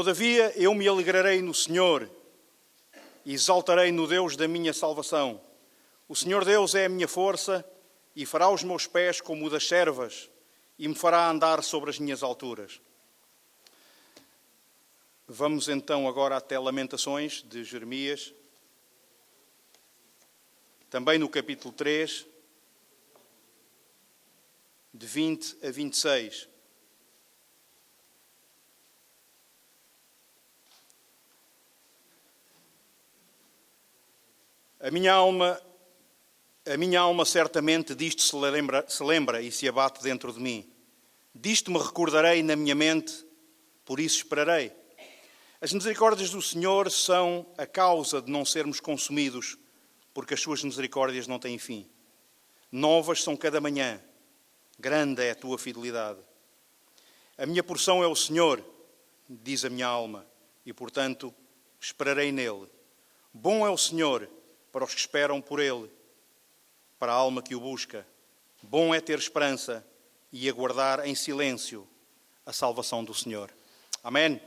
Todavia eu me alegrarei no Senhor e exaltarei no Deus da minha salvação. O Senhor Deus é a minha força e fará os meus pés como o das servas e me fará andar sobre as minhas alturas. Vamos então agora até Lamentações de Jeremias, também no capítulo 3, de 20 a 26. A minha alma certamente disto se lembra e se abate dentro de mim. Disto me recordarei na minha mente, por isso esperarei. As misericórdias do Senhor são a causa de não sermos consumidos, porque as suas misericórdias não têm fim. Novas são cada manhã, grande é a tua fidelidade. A minha porção é o Senhor, diz a minha alma, e portanto esperarei nele. Bom é o Senhor para os que esperam por ele, para a alma que o busca. Bom é ter esperança e aguardar em silêncio a salvação do Senhor. Amém?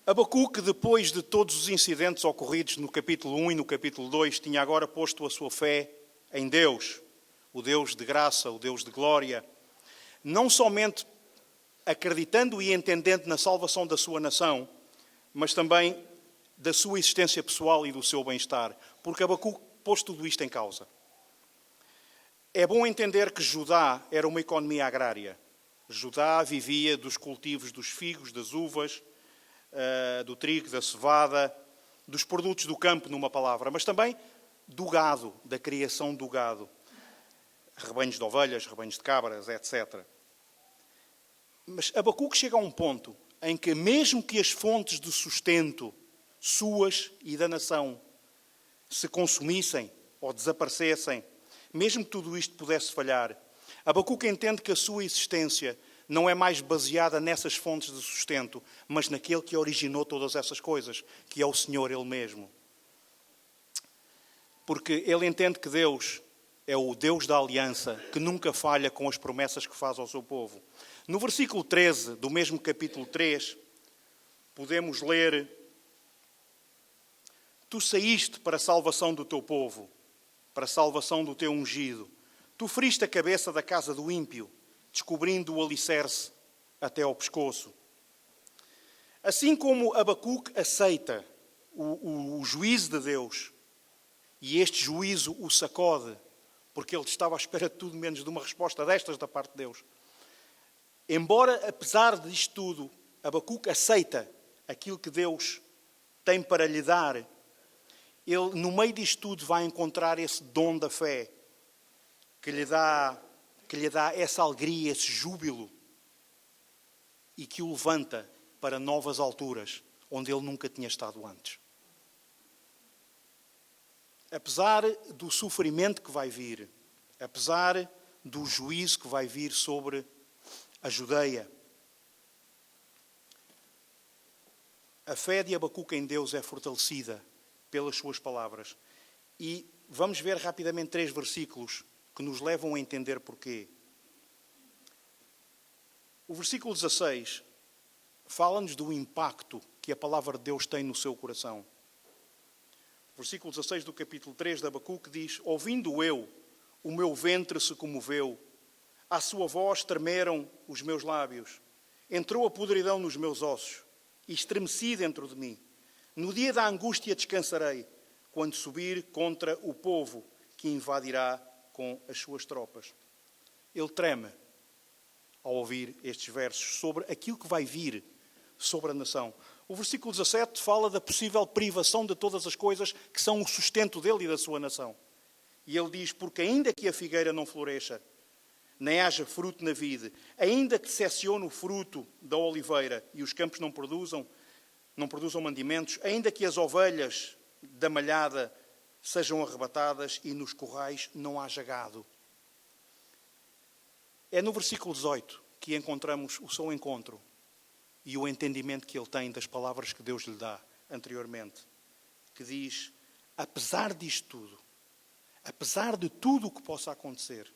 Abacuque, depois de todos os incidentes ocorridos no capítulo 1 e no capítulo 2, tinha agora posto a sua fé em Deus, o Deus de graça, o Deus de glória, não somente acreditando e entendendo na salvação da sua nação, mas também da sua existência pessoal e do seu bem-estar, porque Abacuque pôs tudo isto em causa. É bom entender que Judá era uma economia agrária. Judá vivia dos cultivos dos figos, das uvas, do trigo, da cevada, dos produtos do campo, numa palavra, mas também do gado, da criação do gado. Rebanhos de ovelhas, rebanhos de cabras, etc. Mas Abacuque chega a um ponto em que, mesmo que as fontes de sustento suas e da nação se consumissem ou desaparecessem, mesmo que tudo isto pudesse falhar, Abacuque entende que a sua existência não é mais baseada nessas fontes de sustento, mas naquele que originou todas essas coisas, que é o Senhor Ele mesmo. Porque ele entende que Deus é o Deus da aliança, que nunca falha com as promessas que faz ao seu povo. No versículo 13 do mesmo capítulo 3, podemos ler: Tu saíste para a salvação do teu povo, para a salvação do teu ungido. Tu feriste a cabeça da casa do ímpio, descobrindo o alicerce até ao pescoço. Assim como Abacuque aceita o juízo de Deus, e este juízo o sacode, porque ele estava à espera de tudo menos de uma resposta destas da parte de Deus. Embora, apesar disto tudo, Abacuque aceita aquilo que Deus tem para lhe dar, ele, no meio disto tudo, vai encontrar esse dom da fé que lhe dá essa alegria, esse júbilo, e que o levanta para novas alturas, onde ele nunca tinha estado antes. Apesar do sofrimento que vai vir, apesar do juízo que vai vir sobre a Judeia, a fé de Abacuque em Deus é fortalecida pelas suas palavras. E vamos ver rapidamente 3 versículos que nos levam a entender porquê. O versículo 16 fala-nos do impacto que a palavra de Deus tem no seu coração. O versículo 16 do capítulo 3 de Abacuque diz: Ouvindo eu, o meu ventre se comoveu, à sua voz tremeram os meus lábios, entrou a podridão nos meus ossos, e estremeci dentro de mim. No dia da angústia descansarei, quando subir contra o povo que invadirá com as suas tropas. Ele treme ao ouvir estes versos sobre aquilo que vai vir sobre a nação. O versículo 17 fala da possível privação de todas as coisas que são o sustento dele e da sua nação. E ele diz: porque ainda que a figueira não floresça, nem haja fruto na vide, ainda que seccione o fruto da oliveira e os campos não produzam mandimentos, ainda que as ovelhas da malhada sejam arrebatadas e nos currais não haja gado. É no versículo 18 que encontramos o seu encontro e o entendimento que ele tem das palavras que Deus lhe dá anteriormente, que diz: apesar disto tudo, apesar de tudo o que possa acontecer,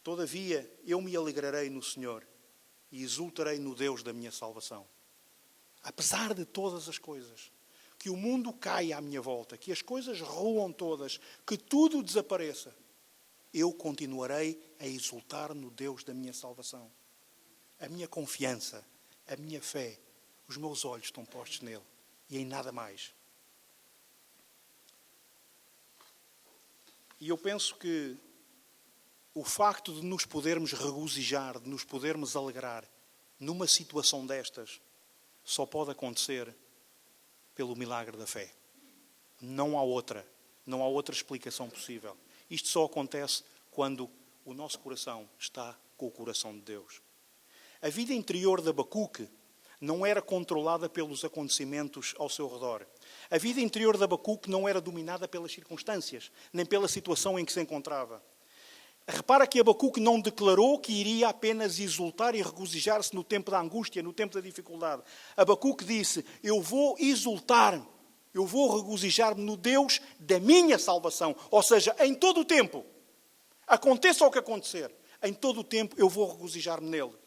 todavia eu me alegrarei no Senhor e exultarei no Deus da minha salvação. Apesar de todas as coisas, que o mundo caia à minha volta, que as coisas ruam todas, que tudo desapareça, eu continuarei a exultar no Deus da minha salvação. A minha confiança, a minha fé, os meus olhos estão postos nele e em nada mais. E eu penso que o facto de nos podermos regozijar, de nos podermos alegrar numa situação destas, só pode acontecer pelo milagre da fé. Não há outra explicação possível. Isto só acontece quando o nosso coração está com o coração de Deus. A vida interior de Abacuque não era controlada pelos acontecimentos ao seu redor. A vida interior de Abacuque não era dominada pelas circunstâncias, nem pela situação em que se encontrava. Repara que Abacuque não declarou que iria apenas exultar e regozijar-se no tempo da angústia, no tempo da dificuldade. Abacuque disse, eu vou exultar, eu vou regozijar-me no Deus da minha salvação. Ou seja, em todo o tempo, aconteça o que acontecer, em todo o tempo eu vou regozijar-me nele.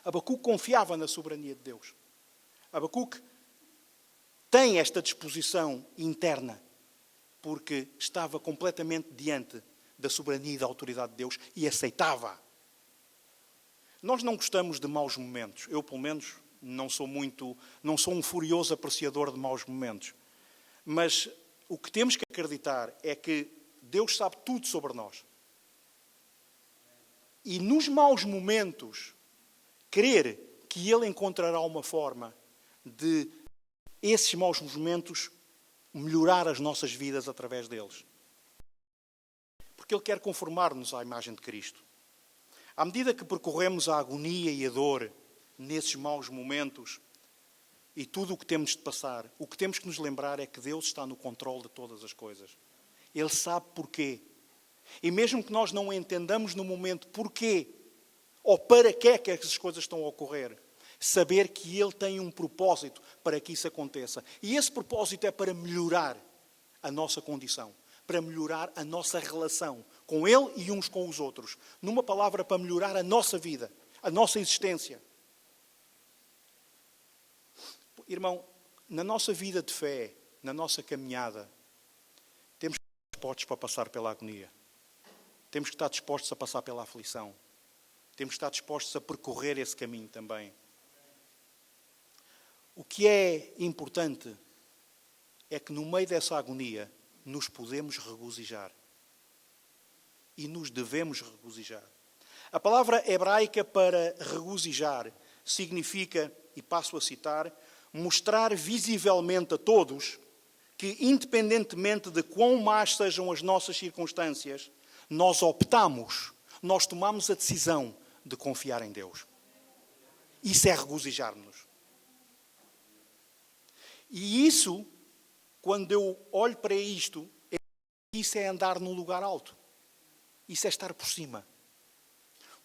Abacuque confiava na soberania de Deus. Abacuque tem esta disposição interna, porque estava completamente diante da soberania e da autoridade de Deus e aceitava. Nós não gostamos de maus momentos. Eu, pelo menos, não sou um furioso apreciador de maus momentos. Mas o que temos que acreditar é que Deus sabe tudo sobre nós. E nos maus momentos, crer que Ele encontrará uma forma de esses maus momentos melhorar as nossas vidas através deles. Porque Ele quer conformar-nos à imagem de Cristo. À medida que percorremos a agonia e a dor nesses maus momentos e tudo o que temos de passar, o que temos que nos lembrar é que Deus está no controle de todas as coisas. Ele sabe porquê. E mesmo que nós não entendamos no momento porquê ou para que é que essas coisas estão a ocorrer, saber que Ele tem um propósito para que isso aconteça. E esse propósito é para melhorar a nossa condição, para melhorar a nossa relação com Ele e uns com os outros. Numa palavra, para melhorar a nossa vida, a nossa existência. Irmão, na nossa vida de fé, na nossa caminhada, temos que estar dispostos para passar pela agonia. Temos que estar dispostos a passar pela aflição. Temos que estar dispostos a percorrer esse caminho também. O que é importante é que no meio dessa agonia nos podemos regozijar. E nos devemos regozijar. A palavra hebraica para regozijar significa, e passo a citar, mostrar visivelmente a todos que, independentemente de quão más sejam as nossas circunstâncias, nós optamos, nós tomamos a decisão de confiar em Deus. Isso é regozijar-nos. E isso, quando eu olho para isto, isso é andar num lugar alto. Isso é estar por cima.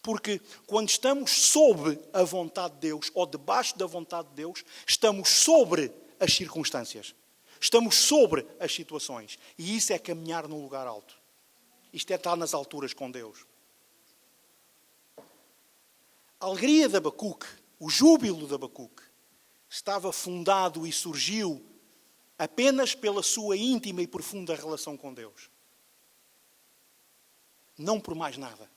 Porque quando estamos sob a vontade de Deus, ou debaixo da vontade de Deus, estamos sobre as circunstâncias. Estamos sobre as situações. E isso é caminhar num lugar alto. Isto é estar nas alturas com Deus. A alegria de Abacuque, o júbilo de Abacuque, estava fundado e surgiu apenas pela sua íntima e profunda relação com Deus. Não por mais nada.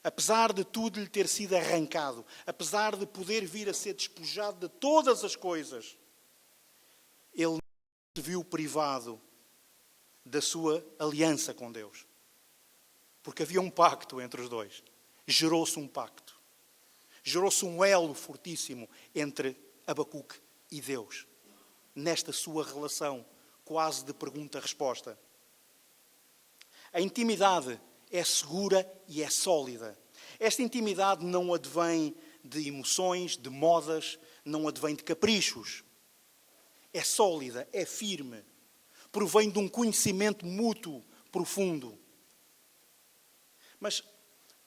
Apesar de tudo lhe ter sido arrancado, apesar de poder vir a ser despojado de todas as coisas, ele não se viu privado da sua aliança com Deus. Porque havia um pacto entre os dois. Gerou-se um pacto. Gerou-se um elo fortíssimo entre Abacuque e Deus. Nesta sua relação quase de pergunta-resposta. A intimidade é segura e é sólida. Esta intimidade não advém de emoções, de modas, não advém de caprichos. É sólida, é firme. Provém de um conhecimento mútuo, profundo. Mas,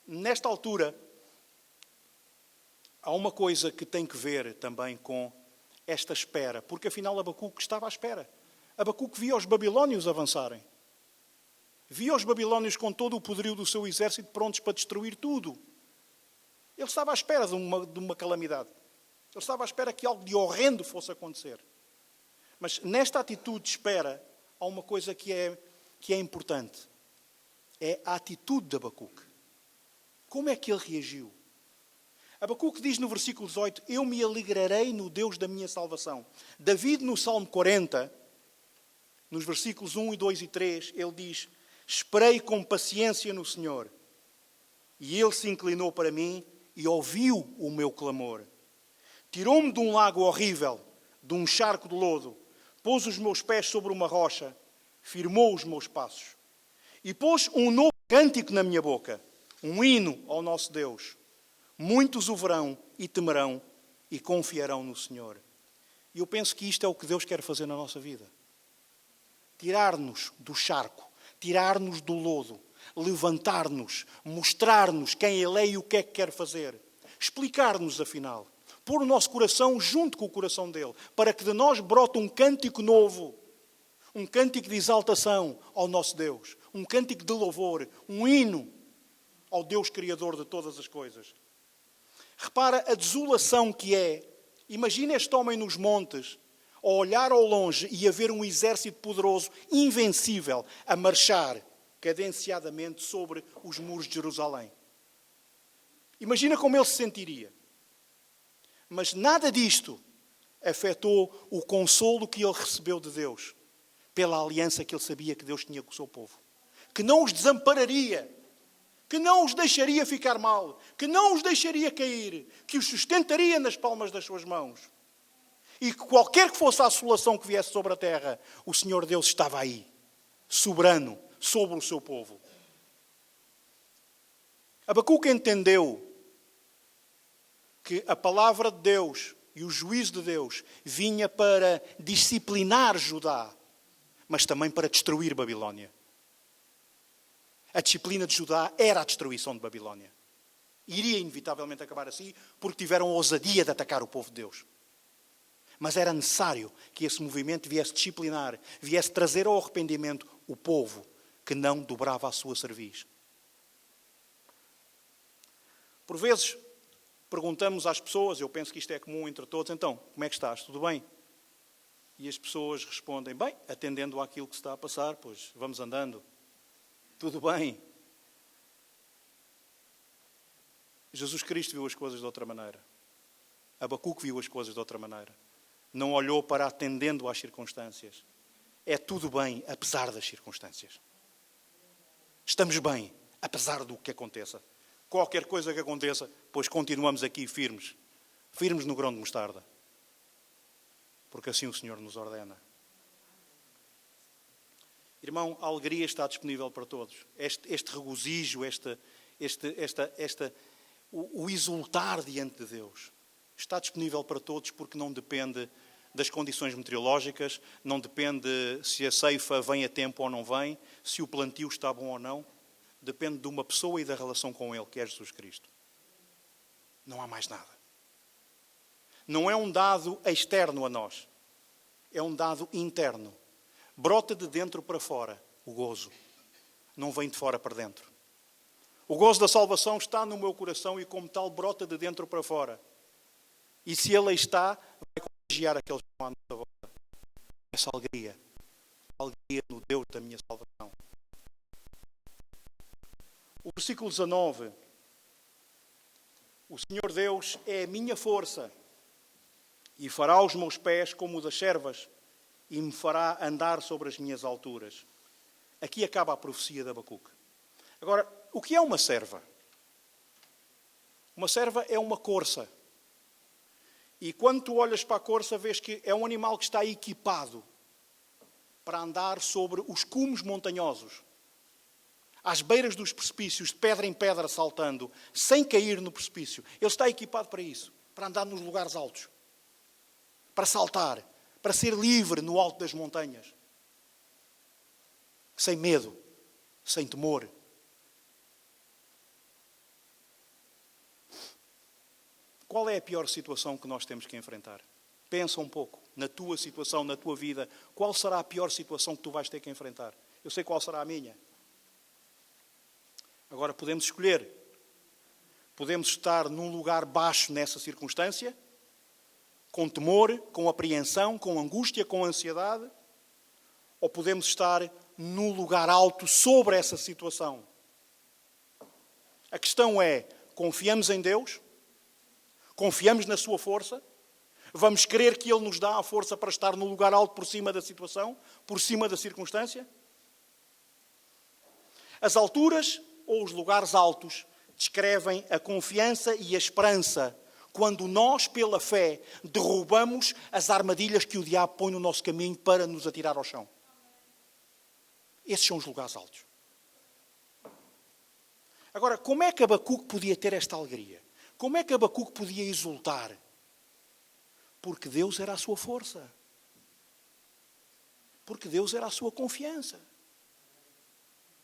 nesta altura, há uma coisa que tem que ver também com esta espera. Porque, afinal, Abacuque estava à espera. Abacuque via os babilónios avançarem. Via os babilónios com todo o poderio do seu exército prontos para destruir tudo. Ele estava à espera de uma calamidade. Ele estava à espera que algo de horrendo fosse acontecer. Mas nesta atitude de espera, há uma coisa que é importante. É a atitude de Abacuque. Como é que ele reagiu? Abacuque diz no versículo 18, eu me alegrarei no Deus da minha salvação. David, no Salmo 40, nos versículos 1, 2 e 3, ele diz, esperei com paciência no Senhor. E ele se inclinou para mim e ouviu o meu clamor. Tirou-me de um lago horrível, de um charco de lodo, pôs os meus pés sobre uma rocha, firmou os meus passos. E pôs um novo cântico na minha boca, um hino ao nosso Deus. Muitos o verão e temerão e confiarão no Senhor. E eu penso que isto é o que Deus quer fazer na nossa vida. Tirar-nos do charco, tirar-nos do lodo, levantar-nos, mostrar-nos quem Ele é e o que é que quer fazer. Explicar-nos, afinal. Pôr o nosso coração junto com o coração dele, para que de nós brote um cântico novo. Um cântico de exaltação ao nosso Deus. Um cântico de louvor. Um hino ao Deus Criador de todas as coisas. Repara a desolação que é. Imagina este homem nos montes, a olhar ao longe e a ver um exército poderoso, invencível, a marchar cadenciadamente sobre os muros de Jerusalém. Imagina como ele se sentiria. Mas nada disto afetou o consolo que ele recebeu de Deus, pela aliança que ele sabia que Deus tinha com o seu povo. Que não os desampararia, que não os deixaria ficar mal, que não os deixaria cair, que os sustentaria nas palmas das suas mãos. E que qualquer que fosse a assolação que viesse sobre a terra, o Senhor Deus estava aí, soberano, sobre o seu povo. Abacuque entendeu que a palavra de Deus e o juízo de Deus vinha para disciplinar Judá, mas também para destruir Babilónia. A disciplina de Judá era a destruição de Babilónia. Iria inevitavelmente acabar assim, porque tiveram a ousadia de atacar o povo de Deus. Mas era necessário que esse movimento viesse disciplinar, viesse trazer ao arrependimento o povo que não dobrava a sua cerviz. Por vezes, perguntamos às pessoas, eu penso que isto é comum entre todos, então, como é que estás? Tudo bem? E as pessoas respondem, bem, atendendo àquilo que se está a passar, pois vamos andando. Tudo bem. Jesus Cristo viu as coisas de outra maneira. Abacuque viu as coisas de outra maneira. Não olhou para atendendo às circunstâncias. É tudo bem, apesar das circunstâncias. Estamos bem, apesar do que aconteça. Qualquer coisa que aconteça, pois continuamos aqui firmes. Firmes no grão de mostarda. Porque assim o Senhor nos ordena. Irmão, a alegria está disponível para todos. Este regozijo, o exultar diante de Deus está disponível para todos porque não depende das condições meteorológicas, não depende se a ceifa vem a tempo ou não vem, se o plantio está bom ou não. Depende de uma pessoa e da relação com Ele, que é Jesus Cristo. Não há mais nada. Não é um dado externo a nós. É um dado interno. Brota de dentro para fora o gozo. Não vem de fora para dentro. O gozo da salvação está no meu coração e como tal brota de dentro para fora. E se ele aí está, vai contagiar aqueles que estão à nossa volta. Essa alegria. A alegria no Deus da minha salvação. O versículo 19. O Senhor Deus é a minha força e fará os meus pés como o das servas e me fará andar sobre as minhas alturas. Aqui acaba a profecia de Abacuque. Agora, o que é uma serva? Uma serva é uma corça. E quando tu olhas para a corça, vês que é um animal que está equipado para andar sobre os cumes montanhosos, às beiras dos precipícios, de pedra em pedra saltando, sem cair no precipício. Ele está equipado para isso, para andar nos lugares altos, para saltar, para ser livre no alto das montanhas. Sem medo, sem temor. Qual é a pior situação que nós temos que enfrentar? Pensa um pouco, na tua situação, na tua vida, qual será a pior situação que tu vais ter que enfrentar? Eu sei qual será a minha. Agora podemos escolher. Podemos estar num lugar baixo nessa circunstância, com temor, com apreensão, com angústia, com ansiedade, ou podemos estar num lugar alto sobre essa situação. A questão é, confiamos em Deus? Confiamos na sua força? Vamos crer que Ele nos dá a força para estar no lugar alto por cima da situação, por cima da circunstância? As alturas ou os lugares altos descrevem a confiança e a esperança quando nós, pela fé, derrubamos as armadilhas que o diabo põe no nosso caminho para nos atirar ao chão. Esses são os lugares altos. Agora, como é que Abacuque podia ter esta alegria? Como é que Abacuque podia exultar? Porque Deus era a sua força. Porque Deus era a sua confiança.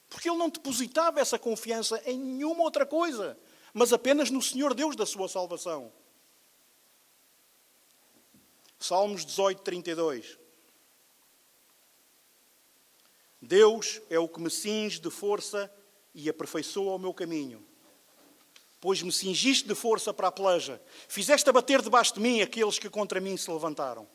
Porque ele não depositava essa confiança em nenhuma outra coisa, mas apenas no Senhor Deus da sua salvação. Salmos 18, 32. Deus é o que me cinge de força e aperfeiçoa o meu caminho. Pois me cingiste de força para a peleja. Fizeste abater debaixo de mim aqueles que contra mim se levantaram.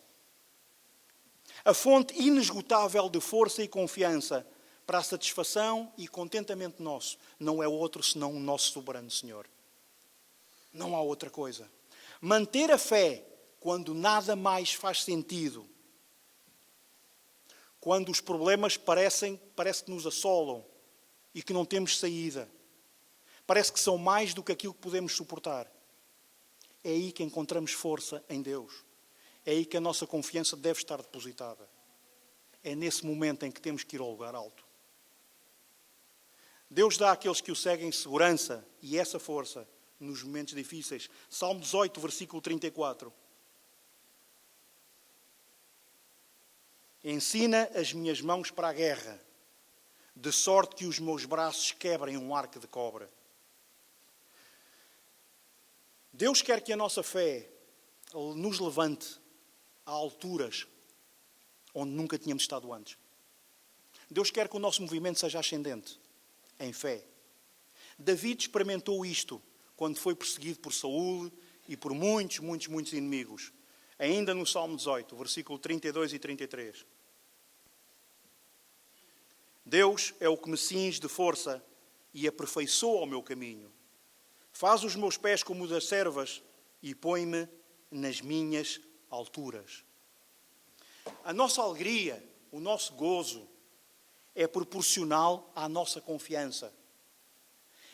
A fonte inesgotável de força e confiança para a satisfação e contentamento nosso não é outro senão o nosso soberano Senhor. Não há outra coisa. Manter a fé quando nada mais faz sentido. Quando os problemas parece que nos assolam e que não temos saída. Parece que são mais do que aquilo que podemos suportar. É aí que encontramos força em Deus. É aí que a nossa confiança deve estar depositada. É nesse momento em que temos que ir ao lugar alto. Deus dá àqueles que o seguem segurança e essa força nos momentos difíceis. Salmo 18, versículo 34. Ensina as minhas mãos para a guerra, de sorte que os meus braços quebrem um arco de cobra. Deus quer que a nossa fé nos levante a alturas onde nunca tínhamos estado antes. Deus quer que o nosso movimento seja ascendente, em fé. David experimentou isto quando foi perseguido por Saul e por muitos inimigos. Ainda no Salmo 18, versículo 32 e 33. Deus é o que me cinge de força e aperfeiçoa o meu caminho. Faz os meus pés como os das servas e põe-me nas minhas alturas. A nossa alegria, o nosso gozo, é proporcional à nossa confiança.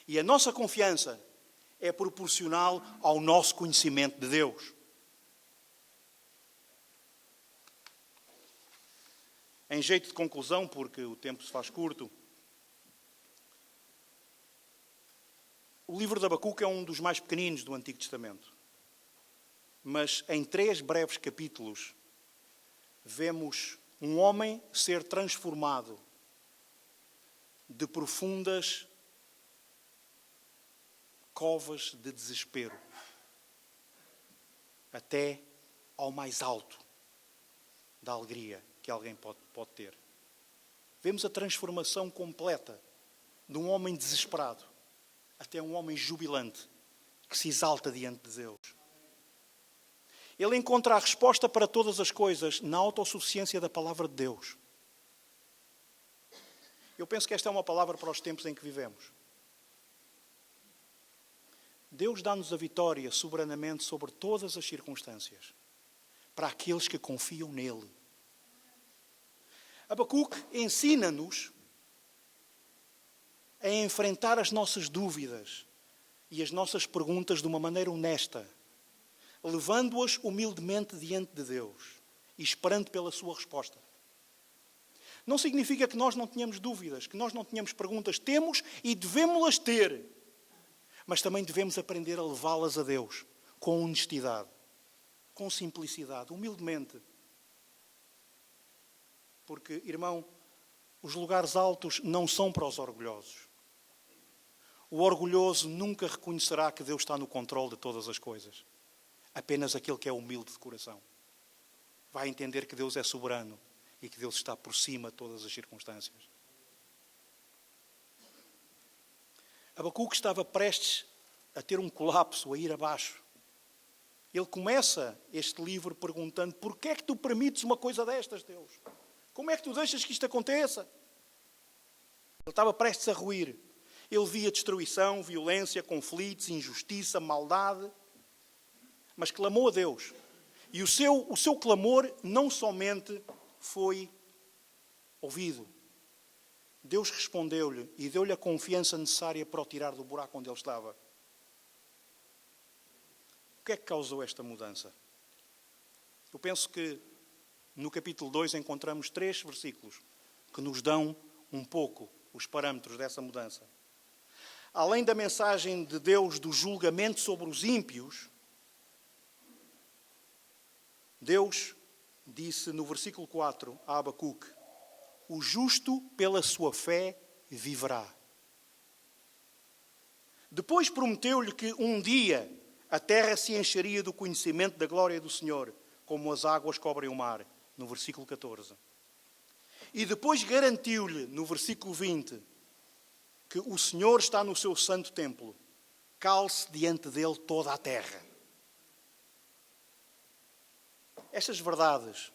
E a nossa confiança é proporcional ao nosso conhecimento de Deus. Em jeito de conclusão, porque o tempo se faz curto, o livro de Abacuque é um dos mais pequeninos do Antigo Testamento. Mas em 3 breves capítulos, vemos um homem ser transformado de profundas covas de desespero até ao mais alto da alegria que alguém pode ter. Vemos a transformação completa de um homem desesperado até um homem jubilante que se exalta diante de Deus. Ele encontra a resposta para todas as coisas na autossuficiência da palavra de Deus. Eu penso que esta é uma palavra para os tempos em que vivemos. Deus dá-nos a vitória soberanamente sobre todas as circunstâncias, para aqueles que confiam nele. Abacuque ensina-nos a enfrentar as nossas dúvidas e as nossas perguntas de uma maneira honesta, levando-as humildemente diante de Deus e esperando pela sua resposta. Não significa que nós não tenhamos dúvidas, que nós não tenhamos perguntas. Temos e devemos-las ter. Mas também devemos aprender a levá-las a Deus com honestidade, com simplicidade, humildemente. Porque, irmão, os lugares altos não são para os orgulhosos. O orgulhoso nunca reconhecerá que Deus está no controle de todas as coisas. Apenas aquele que é humilde de coração vai entender que Deus é soberano e que Deus está por cima de todas as circunstâncias. Abacuque estava prestes a ter um colapso, a ir abaixo. Ele começa este livro perguntando: porquê é que tu permites uma coisa destas, Deus? Como é que tu deixas que isto aconteça? Ele estava prestes a ruir. Ele via destruição, violência, conflitos, injustiça, maldade. Mas clamou a Deus. E o seu clamor não somente foi ouvido. Deus respondeu-lhe e deu-lhe a confiança necessária para o tirar do buraco onde ele estava. O que é que causou esta mudança? Eu penso que no capítulo 2 encontramos 3 versículos que nos dão um pouco os parâmetros dessa mudança. Além da mensagem de Deus do julgamento sobre os ímpios, Deus disse no versículo 4 a Abacuque: o justo pela sua fé viverá. Depois prometeu-lhe que um dia a terra se encheria do conhecimento da glória do Senhor, como as águas cobrem o mar, no versículo 14. E depois garantiu-lhe, no versículo 20, que o Senhor está no seu santo templo, cale-se diante dele toda a terra. Estas verdades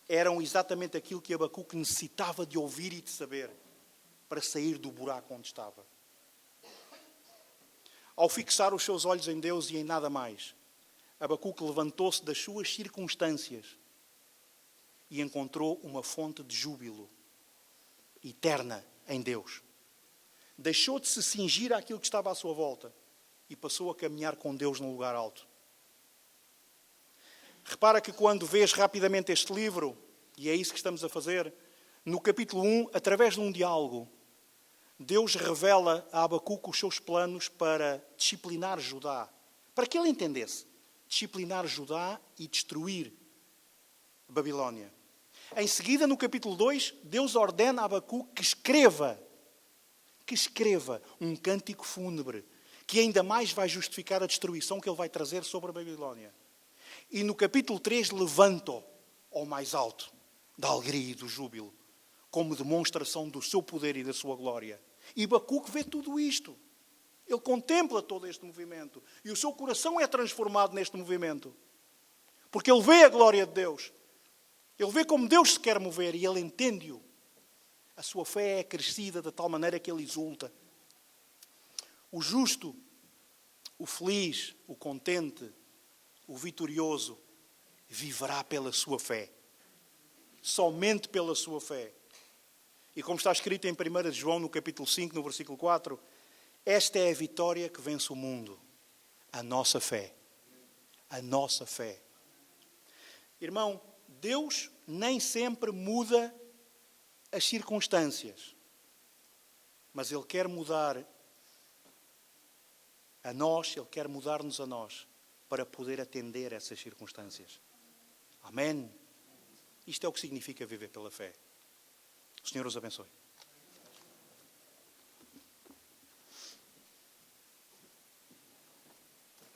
eram exatamente aquilo que Abacuque necessitava de ouvir e de saber para sair do buraco onde estava. Ao fixar os seus olhos em Deus e em nada mais, Abacuque levantou-se das suas circunstâncias e encontrou uma fonte de júbilo eterna em Deus. Deixou de se cingir àquilo que estava à sua volta e passou a caminhar com Deus num lugar alto. Repara que quando vês rapidamente este livro, e é isso que estamos a fazer, no capítulo 1, através de um diálogo, Deus revela a Abacuque os seus planos para disciplinar Judá, para que ele entendesse, disciplinar Judá e destruir Babilónia. Em seguida, no capítulo 2, Deus ordena a Abacuque que escreva um cântico fúnebre, que ainda mais vai justificar a destruição que ele vai trazer sobre a Babilónia. E no capítulo 3, levanta-o ao mais alto da alegria e do júbilo, como demonstração do seu poder e da sua glória. E Abacuque vê tudo isto. Ele contempla todo este movimento. E o seu coração é transformado neste movimento. Porque ele vê a glória de Deus. Ele vê como Deus se quer mover e ele entende-o. A sua fé é crescida de tal maneira que ele exulta. O justo, o feliz, o contente, o vitorioso, viverá pela sua fé. Somente pela sua fé. E como está escrito em 1 João, no capítulo 5, no versículo 4, esta é a vitória que vence o mundo. A nossa fé. A nossa fé. Irmão, Deus nem sempre muda as circunstâncias. Mas Ele quer mudar a nós, Ele quer mudar-nos a nós, para poder atender essas circunstâncias. Amém? Isto é o que significa viver pela fé. O Senhor os abençoe.